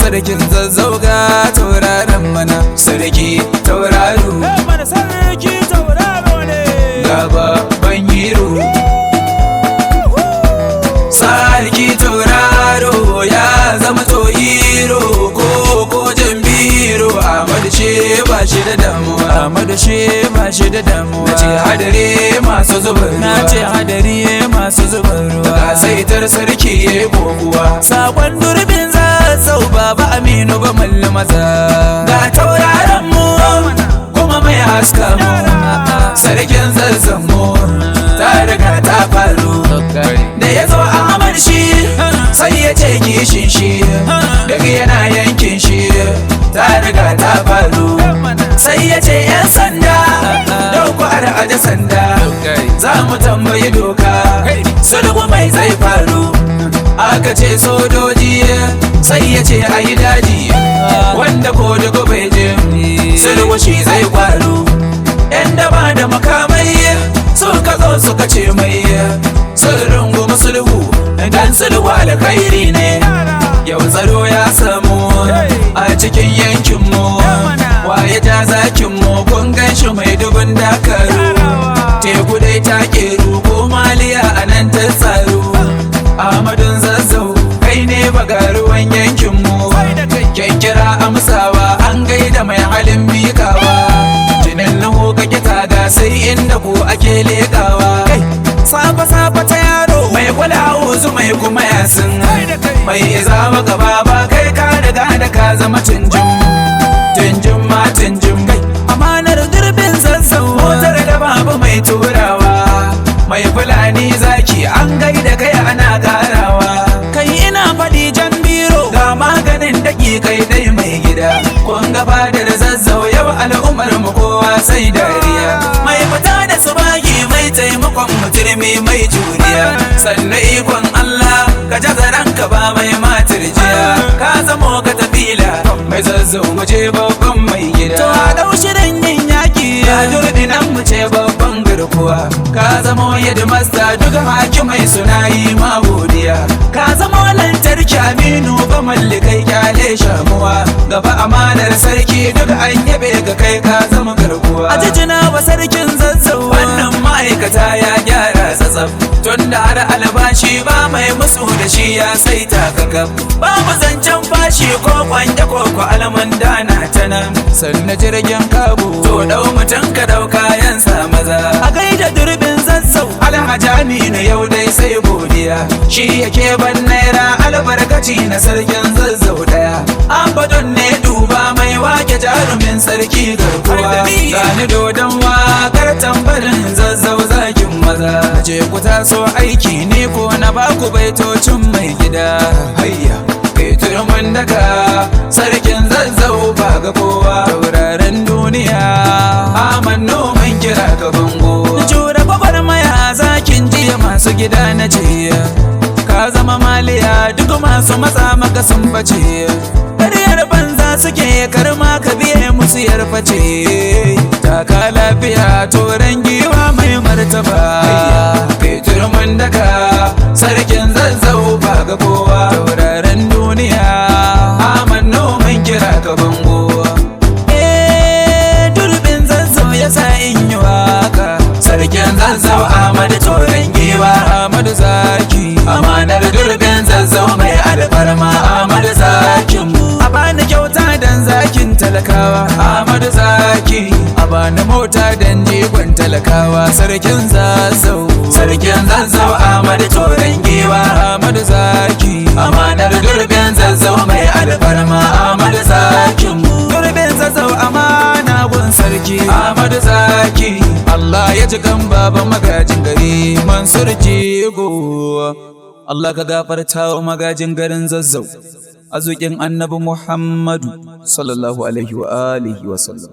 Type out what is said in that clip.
sarkin zazzau ga tauraron mana sarki tauraro mana sarki tauraro ne ga babban hero sarki tauraro ya zama to hero ko jambiro Ahmad ce ba shi da damuwa Ahmad ce ba shi da damuwa nace hadare masu zubar ruwa nace hadari masu zubar ruwa ga saitar sarki yayi kokuwa sakon durbin zazzau baba Aminu ba malli maza ga tauraron mu kuma mai haska mu sarkin zazzau mu ta riga ta faru da ya zo Ahmad shi sai ya ce kishin shi daga yana yankin shi ta riga ta faru sai ya ce yan sanda dauku aje sanda za mu tambayi doka sulhu mai zai faru aka ce sojoji sai ya ce a yi daji wanda ko duka bai je sulhu shi zai faru yan daba da makamai suka zo suka ce mai sun rungumi sulhu dan sulhu alkhairi ne yau tsaro ya samu a cikin yankinmu waye ta zakinmu kun ganshi mai dubin dakaru teku dai ta keru ko maliya a nan ta tsaro Ahmadun zazzau kai ne bagaruwan yankinmu kyankyara amsawa an gaida mai halin mikawa jinin naho kake taga sai inda ko ake lekawa safa ta yaro mai kula uzu mai kuma yasin mai izama gaba ba kai ka daga da ka zama tunjin ma tunjin kai amanar durbin zazzau motar da babu mai turawa mai fulani zaki an gaida kai ana karawa kai ina faɗi jan biro ga maganin daki kai dai mai gida kun gaba da zazzau yau al'ummar mu kowa sai dariya mai fita da subagi mai taimakon muturmi mai juriya sannan ikon Allah ka jazaran ka ba mai matirjiya ka zamo ka tafila mai zazzau mu je babban mai gida to a dau shirin yin yaki ya durdinan mu ce babban garkuwa ka zamo yadda duk hakimai suna yi ma godiya ka zamo lantarki Aminu ba mallikai kyale shamuwa gaba amanar sarki duk an yabe ga kai ka zama garkuwa a jijina wa sarkin zazzau wannan ma'aikata ya gyara tsatsaf tunda har albashi ba mai musu da shi ya saita kakaf babu zancen fashi ko kwanje ko alaman dana ta nan sannan jirgin kago to dau mutum ka dau kayansa maza a gaida durbin zazzau alhaji Aminu yau dai sai godiya shi yake ban naira albarkaci na sarkin zazzau daya abadon ne duba mai wake jarumin sarki garkuwa gani dodon wakar tambarin zazzau zakin maza je ku taso aiki ne ko na baku baitocin mai gida hayya kai turmin daga sarkin zazzau ba ga kowa tauraron duniya amanno mun kira ka bango jura gwagwarmaya zakin jiya masu gida na jiya ka zama maliya duk masu matsa maka sun bace ƙaryar banza suke karma ka biye musu yarface taka lafiya toren giwa mai martaba kai turmin daga sarkin zazzau ba ga kowa tauraron duniya amanno mun kira ka bango durbin zazzau ya sa in yi waka sarkin zazzau Ahmad toren giwa Ahmad zaki amanar durbin zazzau mai alfarma Ahmad zakin mu a bani kyauta dan zakin talakawa Ahmad zaki a bani mota dan jigon talakawa sarkin zazzau Ahmad toren giwa Ahmad zaki amanar durbin zazzau mai alfarma Ahmad zakin mu durbin zazzau amana gun sarki Ahmad zaki Allah ya ji kan baban magajin gari Mansur Jigo Allah ka gafarta wa magajin garin zazzau azukin annabi Muhammadu sallallahu alaihi wa alihi wa sallam